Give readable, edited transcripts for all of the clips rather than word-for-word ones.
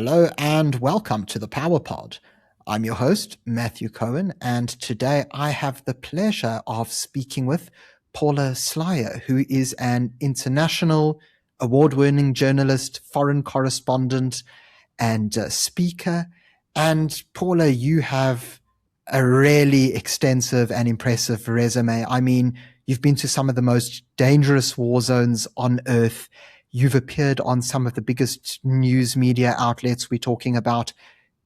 Hello and welcome to the Power Pod. I'm your host, Matthew Cohen, and today I have the pleasure of speaking with Paula Slier, who is an international award-winning journalist, foreign correspondent, and speaker. And Paula, you have a really extensive and impressive resume. I mean, you've been to some of the most dangerous war zones on earth. You've appeared on some of the biggest news media outlets. We're talking about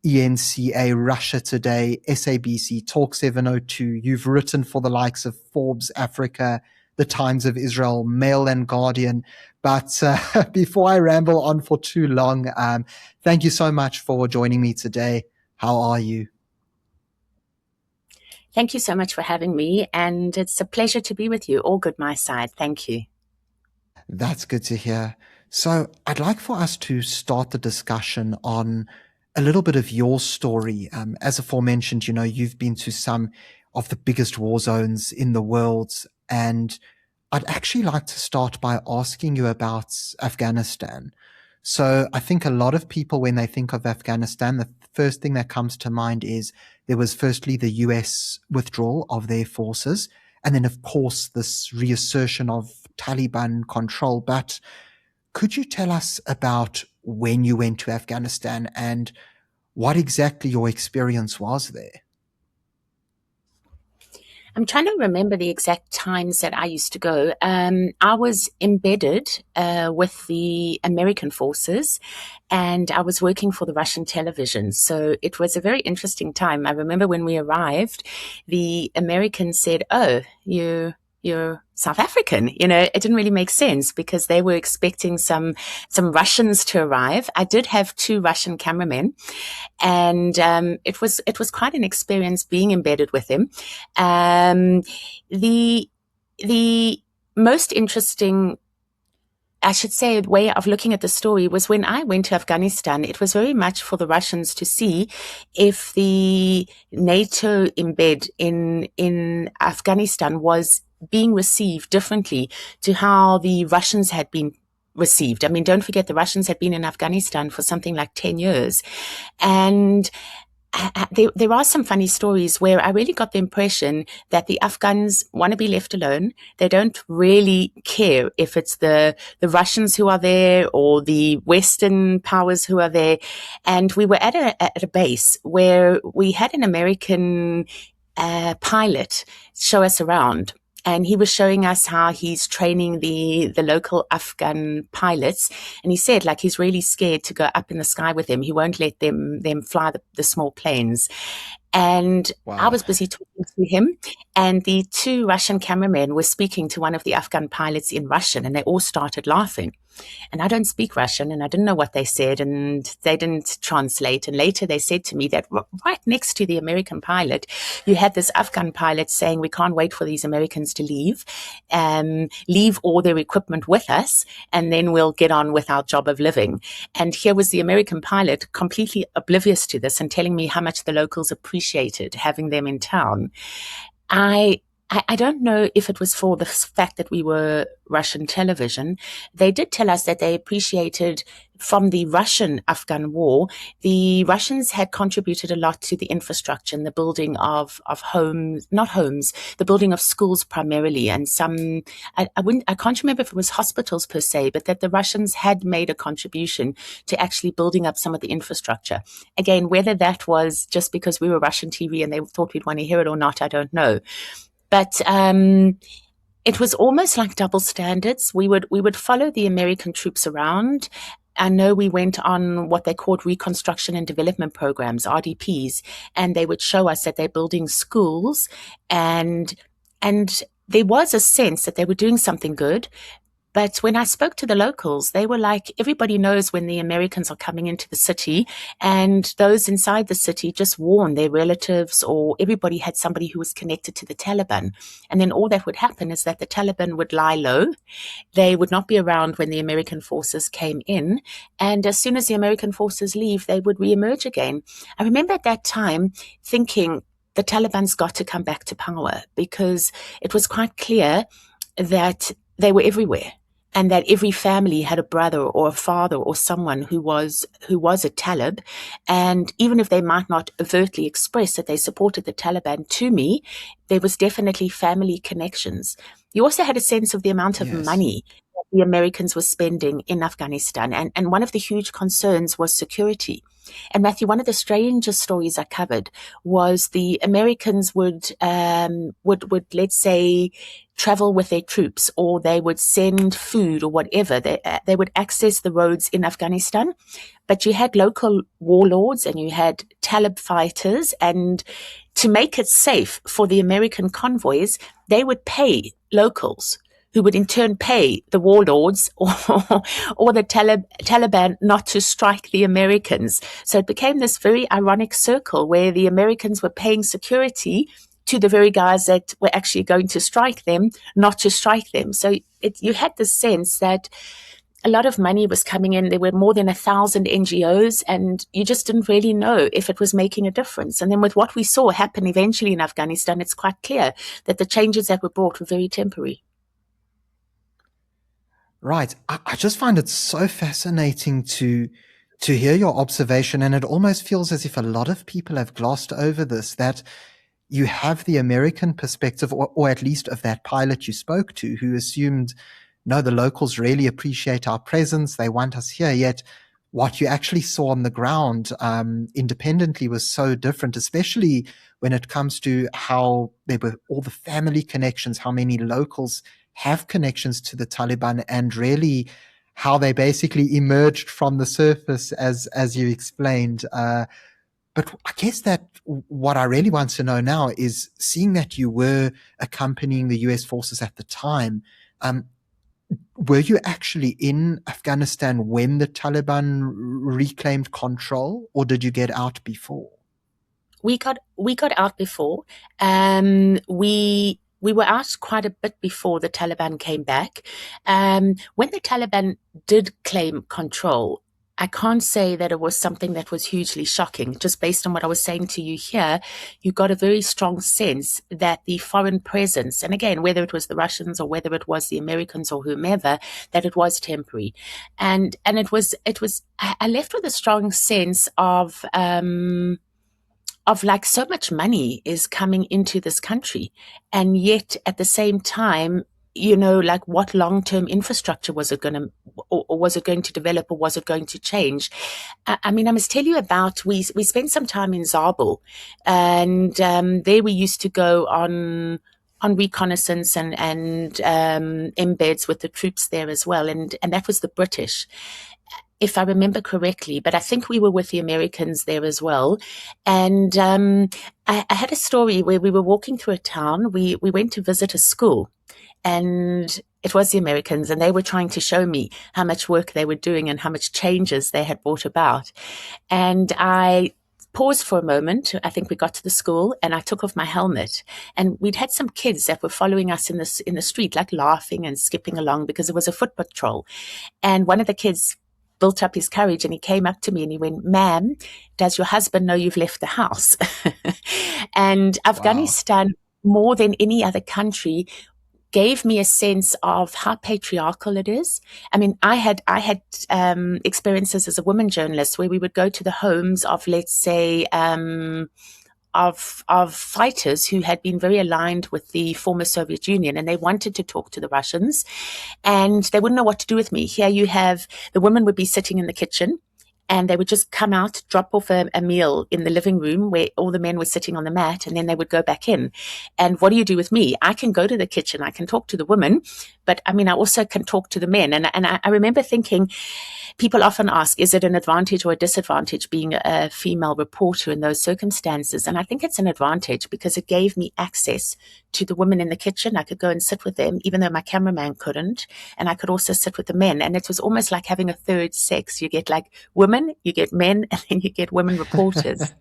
ENCA, Russia Today, SABC, Talk 702. You've written for the likes of Forbes Africa, The Times of Israel, Mail and Guardian. But before I ramble on for too long, thank you so much for joining me today. How are you? Thank you so much for having me, and it's a pleasure to be with you. All good my side. Thank you. That's good to hear. So I'd like for us to start the discussion on a little bit of your story. As aforementioned, you've been to some of the biggest war zones in the world, and I'd actually like to start by asking you about Afghanistan. So I think a lot of people, when they think of Afghanistan, the first thing that comes to mind is there was firstly the US withdrawal of their forces, and then, of course, this reassertion of Taliban control. But could you tell us about when you went to Afghanistan and what exactly your experience was there? I'm trying to remember the exact times that I used to go. I was embedded with the American forces, and I was working for the Russian television. So it was a very interesting time. I remember when we arrived, the Americans said, "Oh, you're South African." It didn't really make sense because they were expecting some Russians to arrive. I did have two Russian cameramen, and it was quite an experience being embedded with them. The the most interesting, I should say, way of looking at the story was when I went to Afghanistan. It was very much for the Russians to see if the NATO embed in Afghanistan was being received differently to how the Russians had been received. I mean, don't forget the Russians had been in Afghanistan for something like 10 years. And there are some funny stories where I really got the impression that the Afghans want to be left alone. They don't really care if it's the Russians who are there or the Western powers who are there. And we were at a base where we had an American pilot show us around. And he was showing us how he's training the local Afghan pilots. And he said, like, he's really scared to go up in the sky with them. He won't let them fly the small planes. And I Wow. was busy talking to him, and the two Russian cameramen were speaking to one of the Afghan pilots in Russian, and they all started laughing. And I don't speak Russian, and I didn't know what they said, and they didn't translate. And later they said to me that right next to the American pilot, you had this Afghan pilot saying, "We can't wait for these Americans to leave all their equipment with us, and then we'll get on with our job of living." And here was the American pilot completely oblivious to this and telling me how much the locals appreciated having them in town. I don't know if it was for the fact that we were Russian television. They did tell us that they appreciated from the Russian-Afghan war, the Russians had contributed a lot to the infrastructure and the building of homes, not homes, the building of schools primarily, and some, I can't remember if it was hospitals per se, but that the Russians had made a contribution to actually building up some of the infrastructure. Again, whether that was just because we were Russian TV and they thought we'd want to hear it or not, I don't know. But it was almost like double standards. We would follow the American troops around. I know we went on what they called reconstruction and development programs, RDPs, and they would show us that they're building schools, and there was a sense that they were doing something good. But when I spoke to the locals, they were like, everybody knows when the Americans are coming into the city, and those inside the city just warn their relatives, or everybody had somebody who was connected to the Taliban. And then all that would happen is that the Taliban would lie low. They would not be around when the American forces came in. And as soon as the American forces leave, they would reemerge again. I remember at that time thinking the Taliban's got to come back to power, because it was quite clear that they were everywhere. and that every family had a brother or a father or someone who was a Talib, and even if they might not overtly express that they supported the Taliban to me, there was definitely family connections. You also had a sense of the amount of Yes. money that the Americans were spending in Afghanistan, and one of the huge concerns was security. And Matthew, one of the strangest stories I covered was the Americans would let's say travel with their troops, or they would send food or whatever. They would access the roads in Afghanistan, but you had local warlords and you had Talib fighters, and to make it safe for the American convoys, they would pay locals who would in turn pay the warlords or the Taliban not to strike the Americans. So it became this very ironic circle where the Americans were paying security to the very guys that were actually going to strike them, not to strike them. So you had this sense that a lot of money was coming in. There were more than 1,000 NGOs, and you just didn't really know if it was making a difference. And then with what we saw happen eventually in Afghanistan, it's quite clear that the changes that were brought were very temporary. Right. I just find it so fascinating to hear your observation, and it almost feels as if a lot of people have glossed over this, that you have the American perspective, or at least of that pilot you spoke to, who assumed, no, the locals really appreciate our presence. They want us here. Yet what you actually saw on the ground independently was so different, especially when it comes to how there were all the family connections, how many locals have connections to the Taliban, and really how they basically emerged from the surface, as you explained. But I guess that what I really want to know now is, seeing that you were accompanying the US forces at the time, were you actually in Afghanistan when the Taliban reclaimed control, or did you get out before? We got out before. We were out quite a bit before the Taliban came back. When the Taliban did claim control, I can't say that it was something that was hugely shocking. Just based on what I was saying to you here, you got a very strong sense that the foreign presence, and again, whether it was the Russians or whether it was the Americans or whomever, that it was temporary. And it was, I left with a strong sense of like, so much money is coming into this country, and yet at the same time, like, what long-term infrastructure was it going to, or was it going to develop, or was it going to change? I mean, I must tell you about, we spent some time in Zabul, and there we used to go on reconnaissance and embeds with the troops there as well, and that was the British, if I remember correctly, but I think we were with the Americans there as well. And I had a story where we were walking through a town. We went to visit a school, and it was the Americans, and they were trying to show me how much work they were doing and how much changes they had brought about. And I paused for a moment. I think we got to the school, and I took off my helmet, and we'd had some kids that were following us in the street, like laughing and skipping along, because it was a foot patrol. And one of the kids built up his courage, and he came up to me and he went, "Ma'am, does your husband know you've left the house?" And Afghanistan, more than any other country, gave me a sense of how patriarchal it is. I mean, I had experiences as a woman journalist where we would go to the homes of, let's say, of fighters who had been very aligned with the former Soviet Union, and they wanted to talk to the Russians, and they wouldn't know what to do with me. Here you have, the women would be sitting in the kitchen, and they would just come out, drop off a meal in the living room where all the men were sitting on the mat, and then they would go back in. And what do you do with me? I can go to the kitchen, I can talk to the women, but I mean, I also can talk to the men. And I remember thinking, people often ask, is it an advantage or a disadvantage being a female reporter in those circumstances? And I think it's an advantage, because it gave me access to the women in the kitchen. I could go and sit with them, even though my cameraman couldn't. And I could also sit with the men. And it was almost like having a third sex. You get like women, you get men, and then you get women reporters.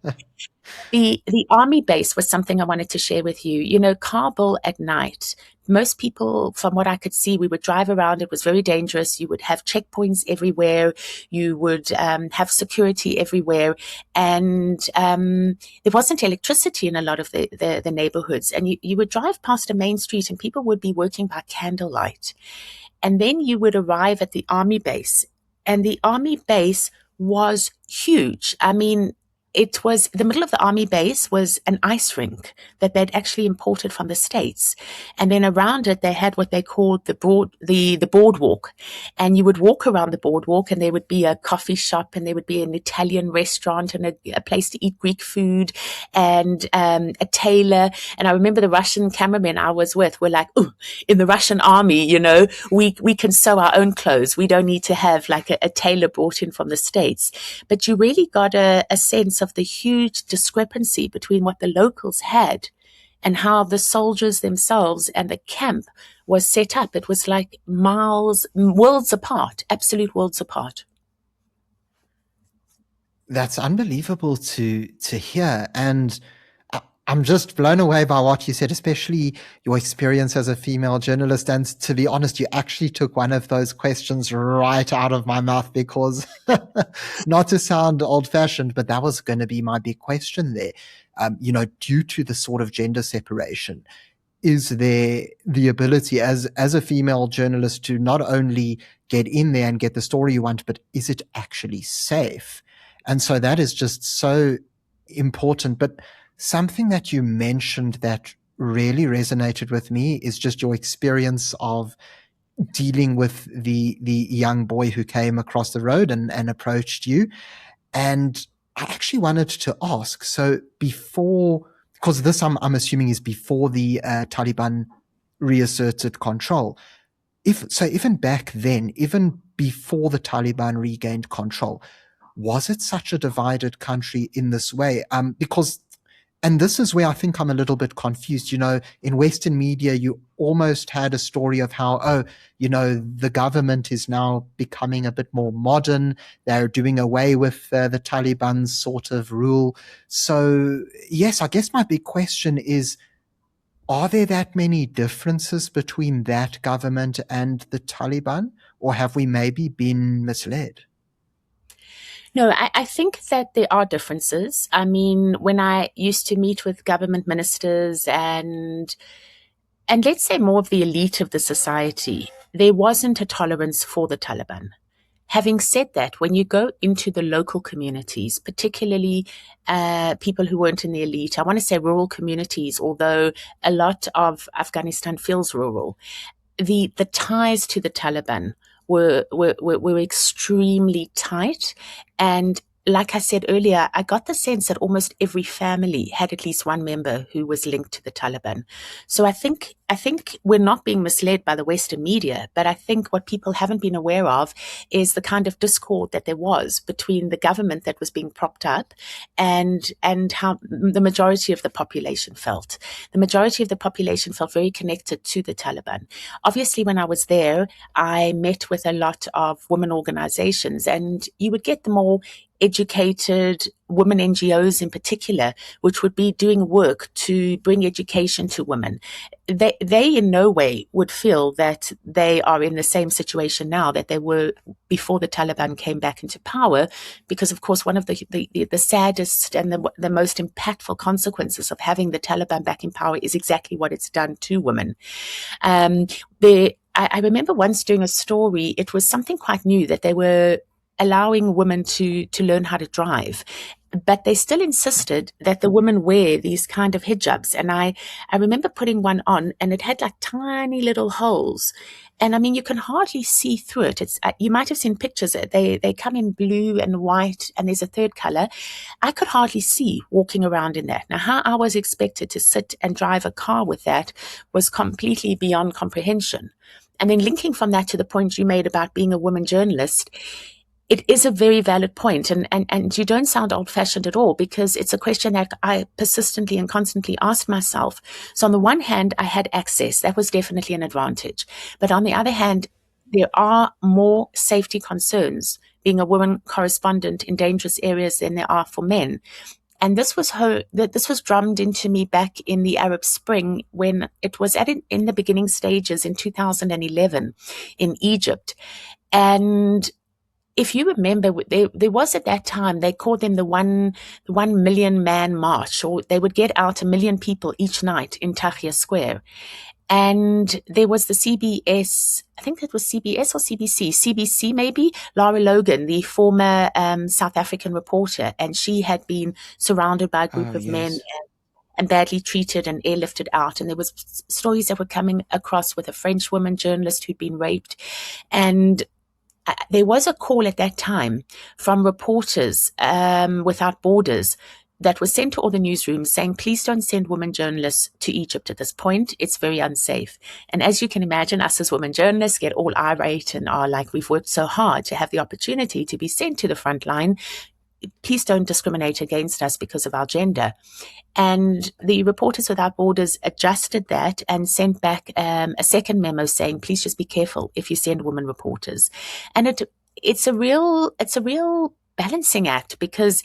The army base was something I wanted to share with you. You know, Kabul at night, most people, from what I could see, we would drive around. It was very dangerous. You would have checkpoints everywhere. You would have security everywhere. And there wasn't electricity in a lot of the neighborhoods. And you would drive past a main street, and people would be working by candlelight. And then you would arrive at the army base, and the army base was huge. I mean, it was the middle of the army base was an ice rink that they'd actually imported from the States. And then around it, they had what they called the boardwalk. And you would walk around the boardwalk, and there would be a coffee shop, and there would be an Italian restaurant, and a place to eat Greek food, and a tailor. And I remember the Russian cameramen I was with were like, "Ooh, in the Russian army, we can sew our own clothes. We don't need to have like a tailor brought in from the States." But you really got a sense of the huge discrepancy between what the locals had and how the soldiers themselves and the camp was set up. It was like worlds apart, absolute worlds apart. That's unbelievable to hear, and I'm just blown away by what you said, especially your experience as a female journalist. And to be honest, you actually took one of those questions right out of my mouth, because not to sound old fashioned, but that was going to be my big question there. Due to the sort of gender separation, is there the ability as a female journalist to not only get in there and get the story you want, but is it actually safe? And so that is just so important. But something that you mentioned that really resonated with me is just your experience of dealing with the young boy who came across the road and approached you. And I actually wanted to ask, so before, because this I'm assuming is before the Taliban reasserted control. Even back then, even before the Taliban regained control, was it such a divided country in this way? Because, and this is where I think I'm a little bit confused. In Western media, you almost had a story of how, the government is now becoming a bit more modern. They're doing away with the Taliban's sort of rule. So, yes, I guess my big question is, are there that many differences between that government and the Taliban, or have we maybe been misled? No, I think that there are differences. I mean, when I used to meet with government ministers and let's say more of the elite of the society, there wasn't a tolerance for the Taliban. Having said that, when you go into the local communities, particularly people who weren't in the elite, I want to say rural communities, although a lot of Afghanistan feels rural, the ties to the Taliban were extremely tight. And like I said earlier, I got the sense that almost every family had at least one member who was linked to the Taliban. So I think we're not being misled by the Western media, but I think what people haven't been aware of is the kind of discord that there was between the government that was being propped up and how the majority of the population felt. The majority of the population felt very connected to the Taliban. Obviously, when I was there, I met with a lot of women organizations, and you would get them all educated women NGOs in particular, which would be doing work to bring education to women. They in no way would feel that they are in the same situation now that they were before the Taliban came back into power, because of course one of the saddest and the most impactful consequences of having the Taliban back in power is exactly what it's done to women. I remember once doing a story, it was something quite new, that they were allowing women to learn how to drive, but they still insisted that the women wear these kind of hijabs. And I remember putting one on, and it had like tiny little holes. And I mean, you can hardly see through it. It's you might have seen pictures. They come in blue and white, and there's a third color. I could hardly see walking around in that. Now, how I was expected to sit and drive a car with that was completely beyond comprehension. And then linking from that to the point you made about being a woman journalist, it is a very valid point, and you don't sound old-fashioned at all, because it's a question that I persistently and constantly asked myself. So on the one hand, I had access. That was definitely an advantage. But on the other hand, there are more safety concerns being a woman correspondent in dangerous areas than there are for men. And this was drummed into me back in the Arab Spring, when it was in the beginning stages in 2011 in Egypt. And if you remember, there was at that time, they called them the 1 million man march, or they would get out 1 million people each night in Tahrir Square. And there was the CBS, I think that was CBS or CBC maybe, Lara Logan, the former South African reporter, and she had been surrounded by a Oh, group of men yes. and badly treated and airlifted out. And there was stories that were coming across with a French woman journalist who'd been raped. And there was a call at that time from Reporters Without Borders that was sent to all the newsrooms saying, please don't send women journalists to Egypt at this point. It's very unsafe. And as you can imagine, us as women journalists get all irate and are like, we've worked so hard to have the opportunity to be sent to the front line. Please don't discriminate against us because of our gender. And the Reporters Without Borders adjusted that and sent back a second memo saying, please just be careful if you send women reporters. And it's a real balancing act, because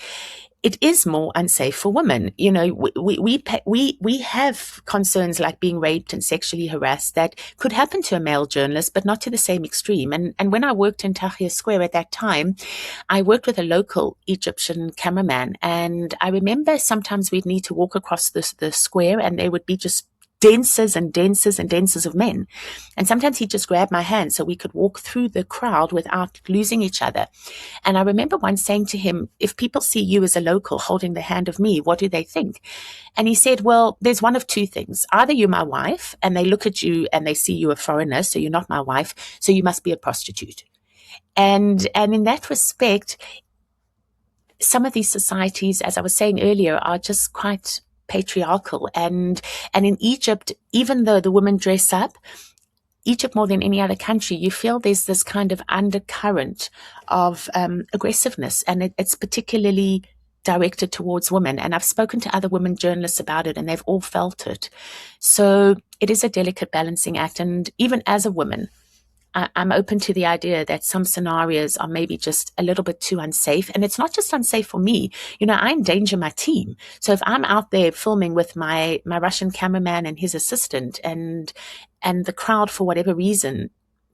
it is more unsafe for women. You know, we have concerns like being raped and sexually harassed that could happen to a male journalist, but not to the same extreme. And when I worked in Tahrir Square at that time, I worked with a local Egyptian cameraman, and I remember sometimes we'd need to walk across the square, and there would be just densers and densers and densers of men. And sometimes he'd just grab my hand so we could walk through the crowd without losing each other. And I remember once saying to him, if people see you as a local holding the hand of me, what do they think? And he said, well, there's one of two things. Either you're my wife and they look at you and they see you a foreigner, so you're not my wife, so you must be a prostitute. And in that respect, some of these societies, as I was saying earlier, are just quite patriarchal. And in Egypt, even though the women dress up, Egypt more than any other country, you feel there's this kind of undercurrent of aggressiveness, and it's particularly directed towards women. And I've spoken to other women journalists about it, and they've all felt it. So it is a delicate balancing act. And even as a woman, I'm open to the idea that some scenarios are maybe just a little bit too unsafe. And it's not just unsafe for me. You know, I endanger my team. So if I'm out there filming with my Russian cameraman and his assistant, and the crowd, for whatever reason,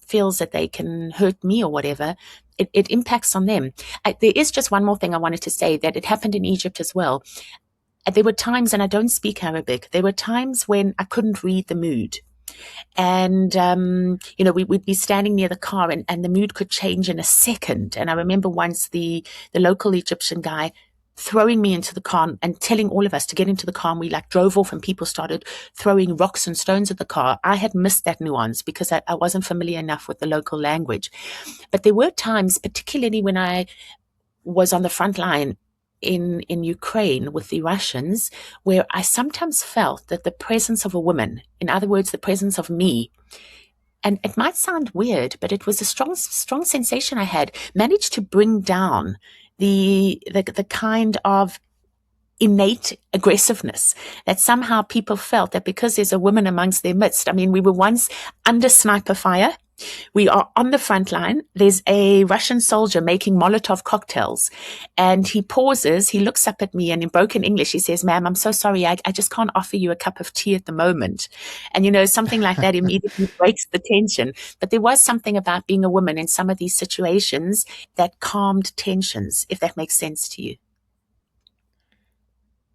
feels that they can hurt me or whatever, it impacts on them. There is just one more thing I wanted to say, that it happened in Egypt as well. There were times, and I don't speak Arabic, there were times when I couldn't read the mood. And, you know, we'd be standing near the car, and the mood could change in a second. And I remember once the local Egyptian guy throwing me into the car and telling all of us to get into the car. And we like drove off, and people started throwing rocks and stones at the car. I had missed that nuance because I wasn't familiar enough with the local language. But there were times, particularly when I was on the front line in Ukraine with the Russians, where I sometimes felt that the presence of a woman, in other words, the presence of me, and it might sound weird, but it was a strong sensation I had, managed to bring down the kind of innate aggressiveness that somehow people felt that because there's a woman amongst their midst. I mean, we were once under sniper fire. We are on the front line. There's a Russian soldier making Molotov cocktails, and he pauses, he looks up at me, and in broken English, he says, ma'am, I'm so sorry. I just can't offer you a cup of tea at the moment. And, you know, something like that immediately breaks the tension. But there was something about being a woman in some of these situations that calmed tensions, if that makes sense to you.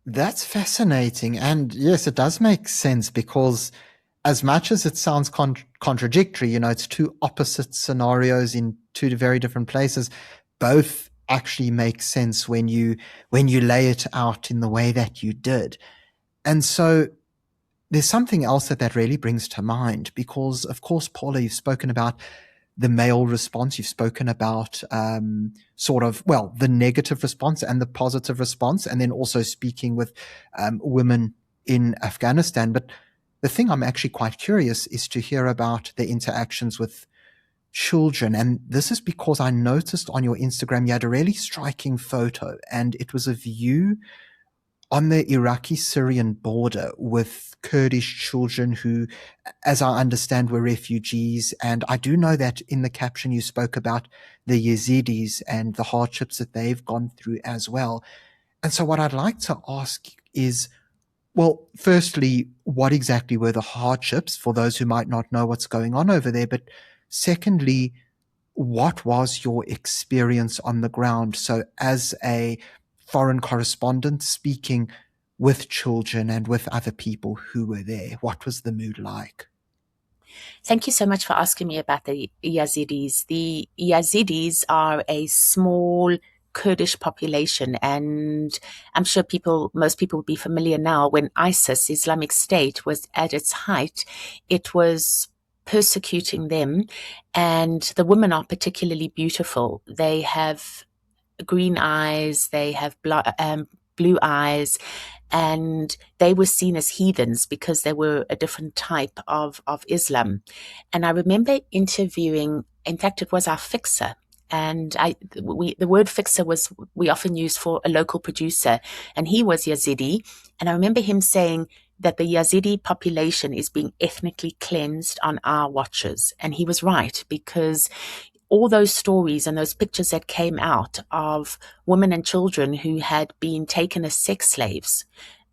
That's fascinating. And yes, it does make sense, because as much as it sounds contradictory, you know, it's two opposite scenarios in two very different places. Both actually make sense when you lay it out in the way that you did. And so there's something else that really brings to mind, because, of course, Paula, you've spoken about the male response. You've spoken about the negative response and the positive response, and then also speaking with women in Afghanistan. But the thing I'm actually quite curious is to hear about the interactions with children. And this is because I noticed on your Instagram you had a really striking photo, and it was of you on the Iraqi-Syrian border with Kurdish children who, as I understand, were refugees. And I do know that in the caption you spoke about the Yazidis and the hardships that they've gone through as well. And so what I'd like to ask is, well, firstly, what exactly were the hardships for those who might not know what's going on over there? But secondly, what was your experience on the ground? So as a foreign correspondent speaking with children and with other people who were there, what was the mood like? Thank you so much for asking me about the Yazidis. The Yazidis are a small Kurdish population, and I'm sure most people will be familiar now. When ISIS, Islamic State, was at its height, it was persecuting them, and the women are particularly beautiful. They have green eyes, they have blue eyes, and they were seen as heathens because they were a different type of Islam. And I remember interviewing, in fact, it was our fixer. And the word fixer we often use for a local producer, and he was Yazidi. And I remember him saying that the Yazidi population is being ethnically cleansed on our watches. And he was right, because all those stories and those pictures that came out of women and children who had been taken as sex slaves,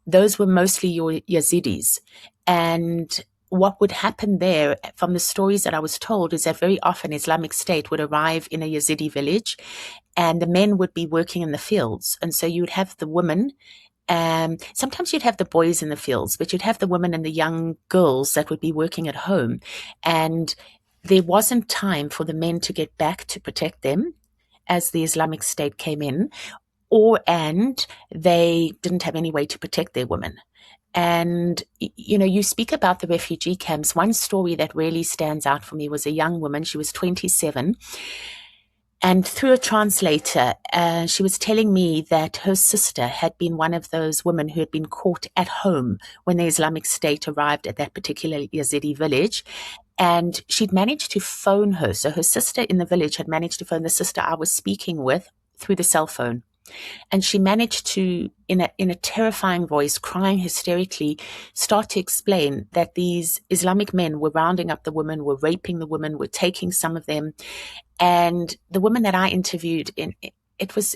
those were mostly your Yazidis. And what would happen there, from the stories that I was told, is that very often Islamic State would arrive in a Yazidi village and the men would be working in the fields. And so you would have the women, sometimes you'd have the boys in the fields, but you'd have the women and the young girls that would be working at home. And there wasn't time for the men to get back to protect them as the Islamic State came in, and they didn't have any way to protect their women. And, you speak about the refugee camps. One story that really stands out for me was a young woman. She was 27. And through a translator, she was telling me that her sister had been one of those women who had been caught at home when the Islamic State arrived at that particular Yazidi village. And she'd managed to phone her. So her sister in the village had managed to phone the sister I was speaking with through the cell phone. And she managed to, in a terrifying voice, crying hysterically, start to explain that these Islamic men were rounding up the women, were raping the women, were taking some of them. And the woman that I interviewed, it was,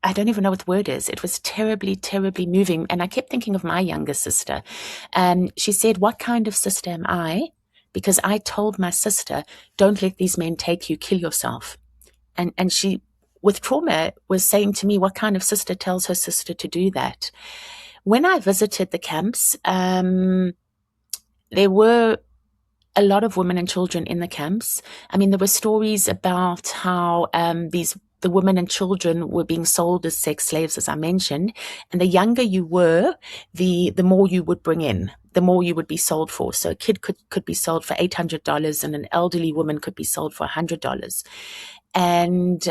I don't even know what the word is. It was terribly, terribly moving. And I kept thinking of my younger sister. And she said, "What kind of sister am I? Because I told my sister, don't let these men take you, kill yourself." And she, with trauma, was saying to me, what kind of sister tells her sister to do that? When I visited the camps, there were a lot of women and children in the camps. I mean, there were stories about how the women and children were being sold as sex slaves, as I mentioned. And the younger you were, the more you would bring in, the more you would be sold for. So a kid could be sold for $800 and an elderly woman could be sold for $100. And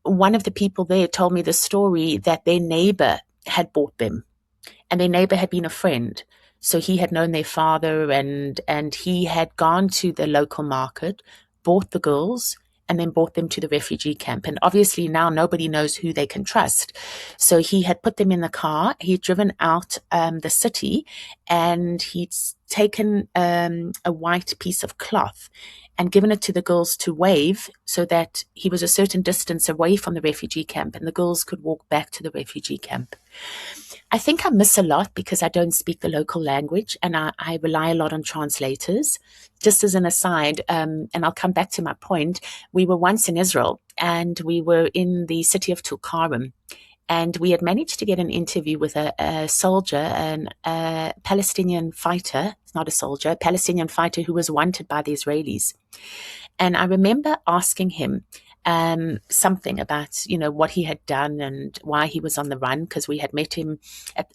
one of the people there told me the story that their neighbor had bought them, and their neighbor had been a friend. So he had known their father, and he had gone to the local market, bought the girls, and then brought them to the refugee camp. And obviously now nobody knows who they can trust. So he had put them in the car. He'd driven out the city, and he'd taken a white piece of cloth and given it to the girls to wave, so that he was a certain distance away from the refugee camp and the girls could walk back to the refugee camp. I think I miss a lot because I don't speak the local language, and I rely a lot on translators. Just as an aside, and I'll come back to my point, we were once in Israel and we were in the city of Tulkarem, and we had managed to get an interview with a soldier, a Palestinian fighter, not a soldier, a Palestinian fighter who was wanted by the Israelis. And I remember asking him something about, what he had done and why he was on the run, because we had met him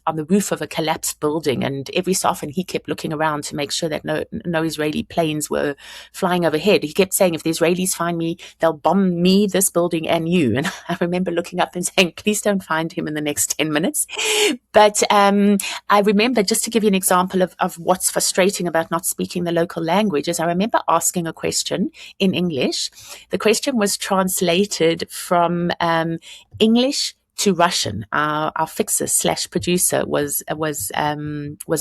on the roof of a collapsed building, and every so often he kept looking around to make sure that no Israeli planes were flying overhead. He kept saying, if the Israelis find me, they'll bomb me, this building, and you. And I remember looking up and saying, please don't find him in the next 10 minutes. But I remember, just to give you an example of what's frustrating about not speaking the local languages, I remember asking a question in English. The question was translated from English to Russian. Our fixer / producer was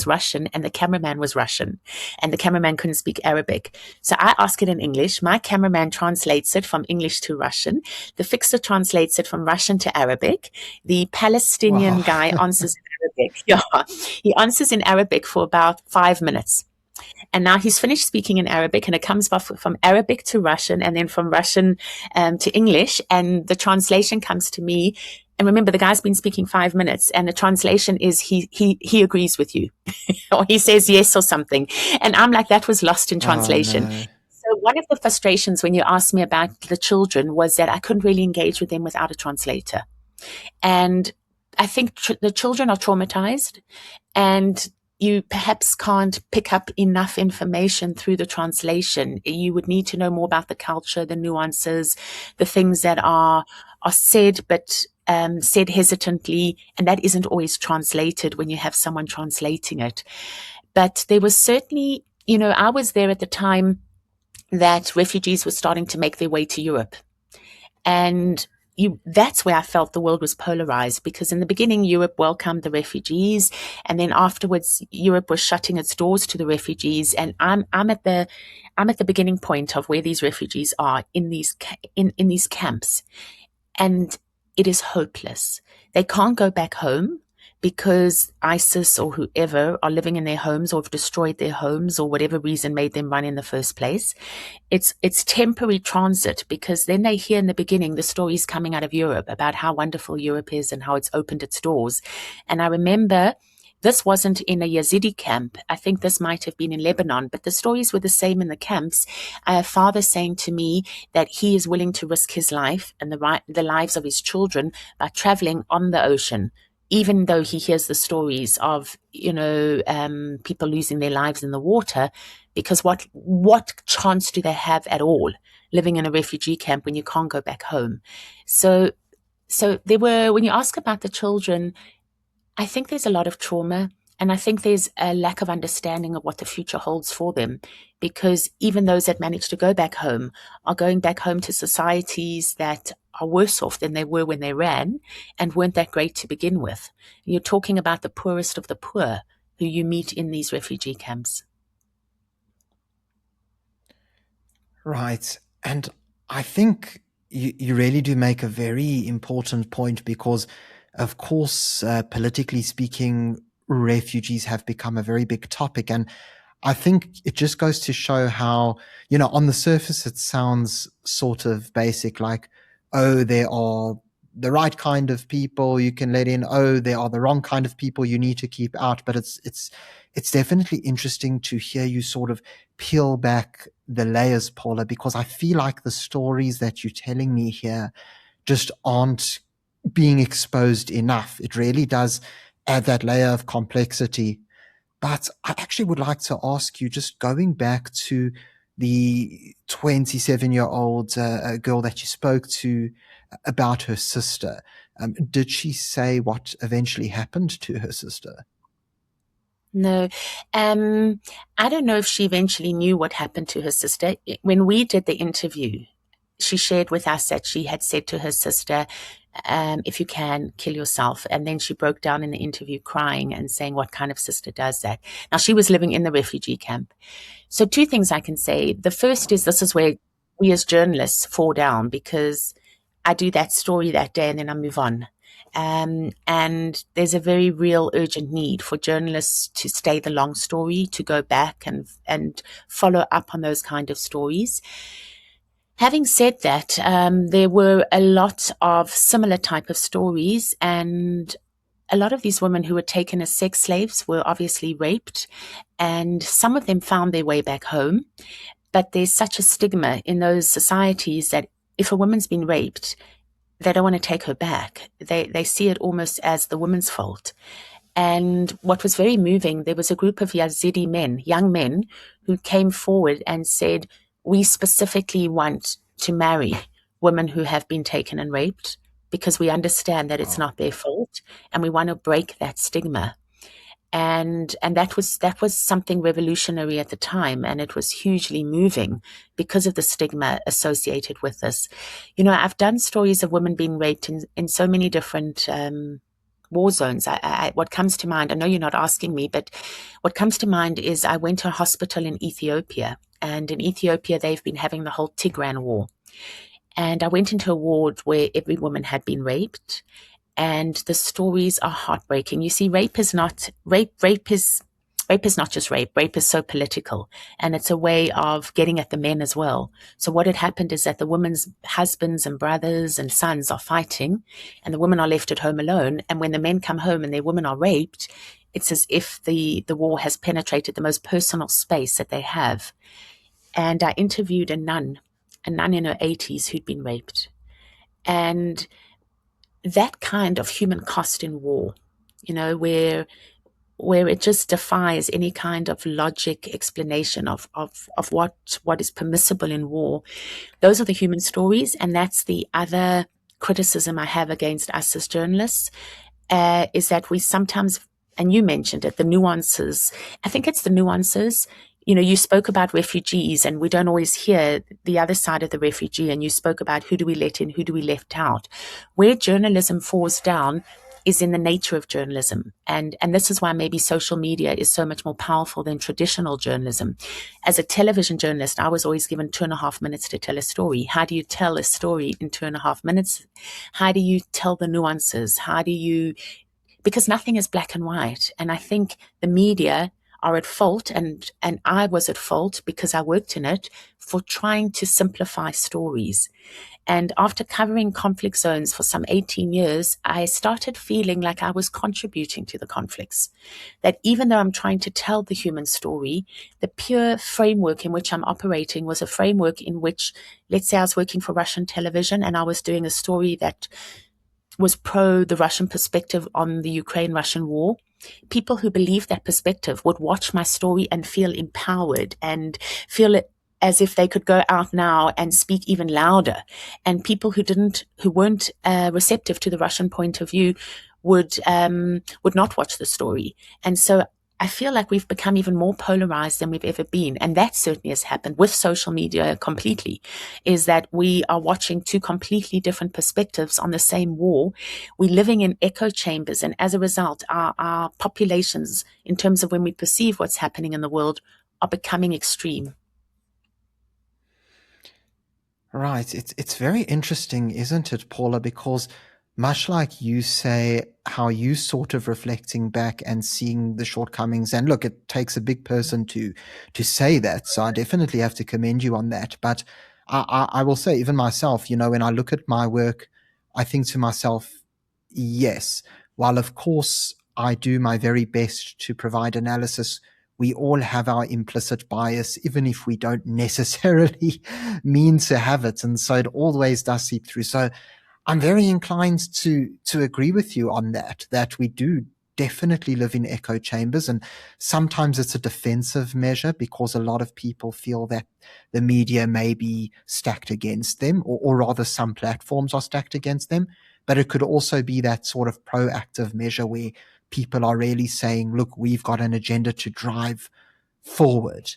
Russian, and the cameraman was Russian, and the cameraman couldn't speak Arabic. So I ask it in English. My cameraman translates it from English to Russian. The fixer translates it from Russian to Arabic. The Palestinian guy answers in Arabic. Yeah, he answers in Arabic for about 5 minutes. And now he's finished speaking in Arabic, and it comes from Arabic to Russian, and then from Russian to English. And the translation comes to me And remember, the guy's been speaking 5 minutes, and the translation is he agrees with you, or he says yes or something. And I'm like, that was lost in Oh translation. no. So one of the frustrations when you asked me about the children was that I couldn't really engage with them without a translator. And I think the children are traumatized, and you perhaps can't pick up enough information through the translation. You would need to know more about the culture, the nuances, the things that are said, but said hesitantly, and that isn't always translated when you have someone translating it. But there was certainly, I was there at the time that refugees were starting to make their way to Europe. And that's where I felt the world was polarized, because in the beginning, Europe welcomed the refugees, and then afterwards, Europe was shutting its doors to the refugees. And I'm at the beginning point of where these refugees are in these camps, and it is hopeless. They can't go back home because ISIS or whoever are living in their homes or have destroyed their homes or whatever reason made them run in the first place. It's temporary transit, because then they hear in the beginning the stories coming out of Europe about how wonderful Europe is and how it's opened its doors. And I remember this wasn't in a Yazidi camp. I think this might have been in Lebanon, but the stories were the same in the camps. A father saying to me that he is willing to risk his life and the lives of his children by traveling on the ocean, even though he hears the stories of, people losing their lives in the water, because what chance do they have at all living in a refugee camp when you can't go back home? So when you ask about the children, I think there's a lot of trauma, and I think there's a lack of understanding of what the future holds for them, because even those that manage to go back home are going back home to societies that are worse off than they were when they ran and weren't that great to begin with. You're talking about the poorest of the poor who you meet in these refugee camps. Right. And I think you really do make a very important point because, of course, politically speaking, refugees have become a very big topic. And I think it just goes to show how, on the surface, it sounds sort of basic, like, oh, there are the right kind of people you can let in. Oh, there are the wrong kind of people you need to keep out. But it's definitely interesting to hear you sort of peel back the layers, Paula, because I feel like the stories that you're telling me here just aren't being exposed enough. It really does add that layer of complexity. But I actually would like to ask you, just going back to the 27-year-old girl that you spoke to about her sister. Did she say what eventually happened to her sister? No. I don't know if she eventually knew what happened to her sister. When we did the interview, she shared with us that she had said to her sister, if you can, kill yourself. And then she broke down in the interview crying and saying, what kind of sister does that? Now, she was living in the refugee camp. So two things I can say. The first is, this is where we as journalists fall down, because I do that story that day and then I move on. And there's a very real urgent need for journalists to stay the long story, to go back and follow up on those kind of stories. Having said that, there were a lot of similar type of stories, and a lot of these women who were taken as sex slaves were obviously raped, and some of them found their way back home. But there's such a stigma in those societies that if a woman's been raped, they don't want to take her back. They see it almost as the woman's fault. And what was very moving, there was a group of Yazidi men, young men, who came forward and said, we specifically want to marry women who have been taken and raped because we understand that it's not their fault, and we want to break that stigma. And that was something revolutionary at the time, and it was hugely moving because of the stigma associated with this. I've done stories of women being raped in so many different war zones. What comes to mind, I know you're not asking me, but what comes to mind is I went to a hospital in Ethiopia, and in Ethiopia they've been having the whole Tigran war. And I went into a ward where every woman had been raped, and the stories are heartbreaking. You see, rape is rape is not just rape. Rape is so political, and it's a way of getting at the men as well. So what had happened is that the women's husbands and brothers and sons are fighting, and the women are left at home alone. And when the men come home and their women are raped, it's as if the war has penetrated the most personal space that they have. And I interviewed a nun in her 80s who'd been raped. And that kind of human cost in war, where it just defies any kind of logic explanation of what is permissible in war. Those are the human stories, and that's the other criticism I have against us as journalists, is that we sometimes, and you mentioned it, the nuances. I think it's the nuances. You spoke about refugees, and we don't always hear the other side of the refugee, and you spoke about who do we let in, who do we left out. Where journalism falls down is in the nature of journalism. And this is why maybe social media is so much more powerful than traditional journalism. As a television journalist, I was always given 2.5 minutes to tell a story. How do you tell a story in 2.5 minutes? How do you tell the nuances? Because nothing is black and white. And I think the media are at fault, and I was at fault because I worked in it, for trying to simplify stories. And after covering conflict zones for some 18 years, I started feeling like I was contributing to the conflicts. That even though I'm trying to tell the human story, the pure framework in which I'm operating was a framework in which, let's say I was working for Russian television and I was doing a story that was pro the Russian perspective on the Ukraine-Russian war. People who believed that perspective would watch my story and feel empowered and feel it as if they could go out now and speak even louder. And people who weren't receptive to the Russian point of view would not watch the story. And so I feel like we've become even more polarized than we've ever been. And that certainly has happened with social media completely, is that we are watching two completely different perspectives on the same war. We're living in echo chambers. And as a result, our populations, in terms of when we perceive what's happening in the world, are becoming extreme. Right. It's very interesting, isn't it, Paula? Because much like you say, how you sort of reflecting back and seeing the shortcomings, and look, it takes a big person to say that. So I definitely have to commend you on that. But I will say, even myself, when I look at my work, I think to myself, yes, while of course I do my very best to provide analysis, we all have our implicit bias, even if we don't necessarily mean to have it. And so it always does seep through. So I'm very inclined to agree with you on that we do definitely live in echo chambers. And sometimes it's a defensive measure because a lot of people feel that the media may be stacked against them, or rather some platforms are stacked against them. But it could also be that sort of proactive measure where people are really saying, look, we've got an agenda to drive forward.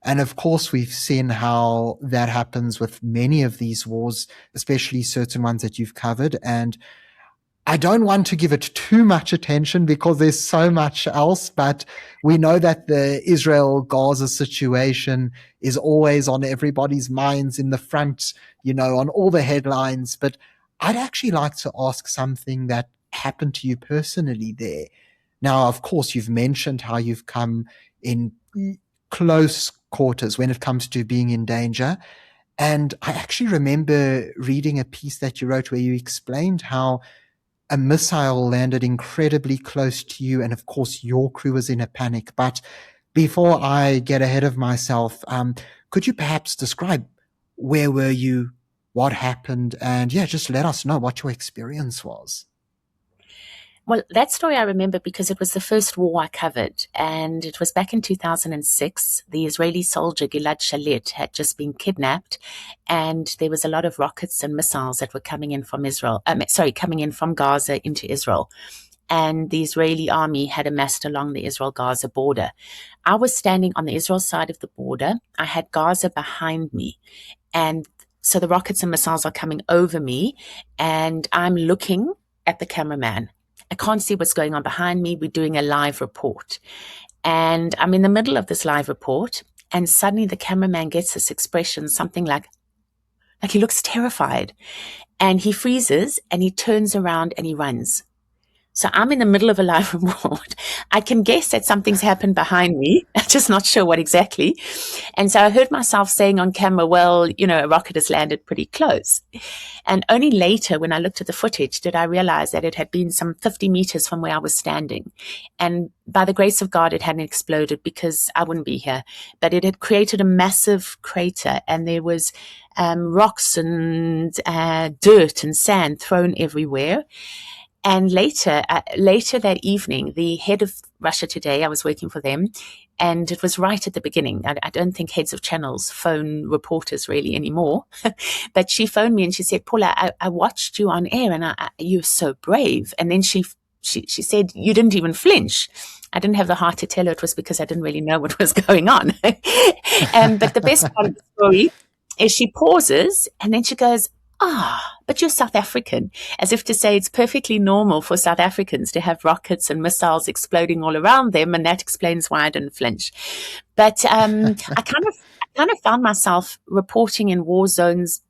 And of course, we've seen how that happens with many of these wars, especially certain ones that you've covered. And I don't want to give it too much attention because there's so much else, but we know that the Israel-Gaza situation is always on everybody's minds in the front, on all the headlines. But I'd actually like to ask something that happened to you personally there. Now, of course, you've mentioned how you've come in close quarters when it comes to being in danger. And I actually remember reading a piece that you wrote where you explained how a missile landed incredibly close to you, and of course your crew was in a panic. But before I get ahead of myself, could you perhaps describe where were you, what happened, and just let us know what your experience was? Well, that story I remember because it was the first war I covered, and it was back in 2006. The Israeli soldier Gilad Shalit had just been kidnapped, and there was a lot of rockets and missiles that were coming in from coming in from Gaza into Israel. And the Israeli army had amassed along the Israel-Gaza border. I was standing on the Israel side of the border. I had Gaza behind me, and so the rockets and missiles are coming over me, and I'm looking at the cameraman. I can't see what's going on behind me. We're doing a live report. And I'm in the middle of this live report, and suddenly the cameraman gets this expression, something like he looks terrified. And he freezes, and he turns around and he runs. So I'm in the middle of a live report. I can guess that something's happened behind me. I'm just not sure what exactly. And so I heard myself saying on camera, well, a rocket has landed pretty close. And only later, when I looked at the footage, did I realize that it had been some 50 meters from where I was standing. And by the grace of God, it hadn't exploded because I wouldn't be here. But it had created a massive crater, and there was rocks and dirt and sand thrown everywhere. And later that evening, the head of Russia Today, I was working for them, and it was right at the beginning. I don't think heads of channels phone reporters really anymore. But she phoned me and she said, Paula, I watched you on air and you're so brave. And then she said, you didn't even flinch. I didn't have the heart to tell her it was because I didn't really know what was going on. But the best part of the story is she pauses and then she goes, but you're South African, as if to say it's perfectly normal for South Africans to have rockets and missiles exploding all around them, and that explains why I didn't flinch. But I kind of found myself reporting in war zones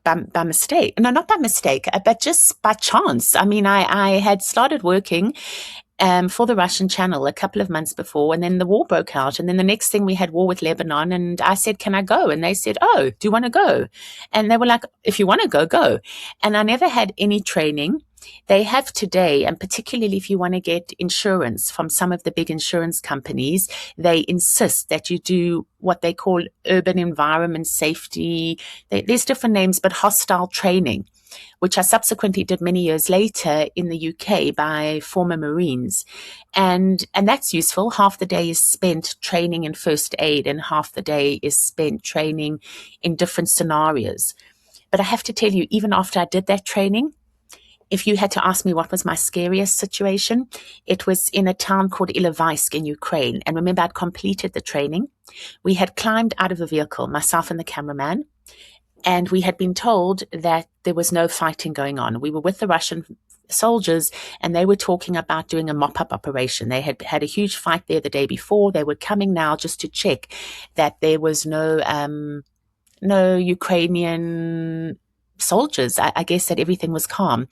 by mistake. No, not by mistake, but just by chance. I mean, I had started working for the Russian channel a couple of months before, and then the war broke out. And then the next thing we had war with Lebanon, and I said, can I go? And they said, oh, do you want to go? And they were like, if you want to go, go. And I never had any training. They have today, and particularly if you want to get insurance from some of the big insurance companies, they insist that you do what they call urban environment safety. There's different names, but hostile training, which I subsequently did many years later in the UK by former Marines. And that's useful. Half the day is spent training in first aid and half the day is spent training in different scenarios. But I have to tell you, even after I did that training, if you had to ask me what was my scariest situation, it was in a town called Ilovaisk in Ukraine. And remember, I'd completed the training. We had climbed out of a vehicle, myself and the cameraman, and we had been told that there was no fighting going on. We were with the Russian soldiers, and they were talking about doing a mop-up operation. They had had a huge fight there the day before. They were coming now just to check that there was no Ukrainian soldiers. I guess that everything was calm.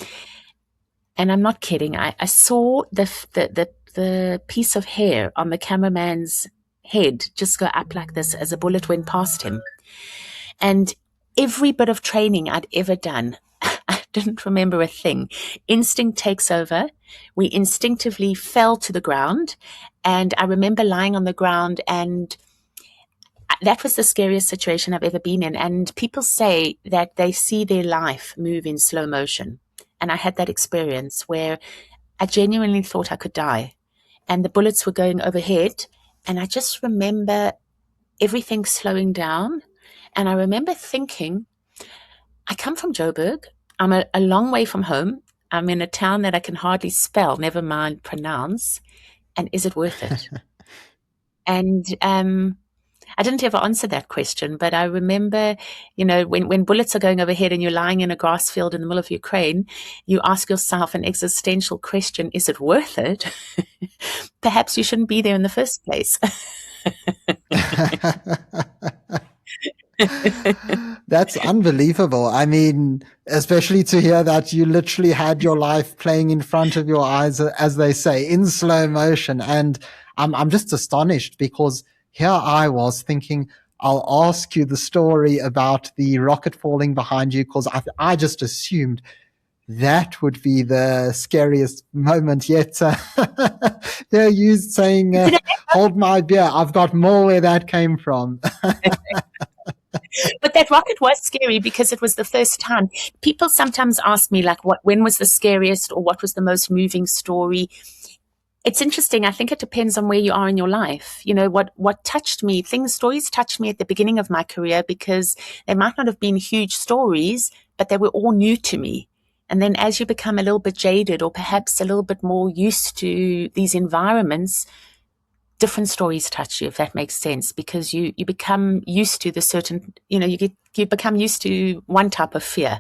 And I'm not kidding. I saw the piece of hair on the cameraman's head just go up like this as a bullet went past him. And every bit of training I'd ever done, I didn't remember a thing. Instinct takes over. We instinctively fell to the ground. And I remember lying on the ground, and that was the scariest situation I've ever been in. And people say that they see their life move in slow motion. And I had that experience where I genuinely thought I could die. And the bullets were going overhead. And I just remember everything slowing down. And I remember thinking, I come from Joburg. I'm a long way from home. I'm in a town that I can hardly spell, never mind pronounce. And is it worth it? And I didn't ever answer that question, but I remember, when bullets are going overhead and you're lying in a grass field in the middle of Ukraine, you ask yourself an existential question, is it worth it? Perhaps you shouldn't be there in the first place. That's unbelievable. I mean, especially to hear that you literally had your life playing in front of your eyes, as they say, in slow motion. And I'm just astonished because here I was thinking, I'll ask you the story about the rocket falling behind you because I just assumed that would be the scariest moment yet. They're used saying, hold my beer. I've got more where that came from. But that rocket was scary because it was the first time. People sometimes ask me, like, when was the scariest or what was the most moving story? It's interesting. I think it depends on where you are in your life. What touched me, stories touched me at the beginning of my career because they might not have been huge stories, but they were all new to me. And then as you become a little bit jaded or perhaps a little bit more used to these environments, different stories touch you, if that makes sense, because you become used to the certain, you become used to one type of fear.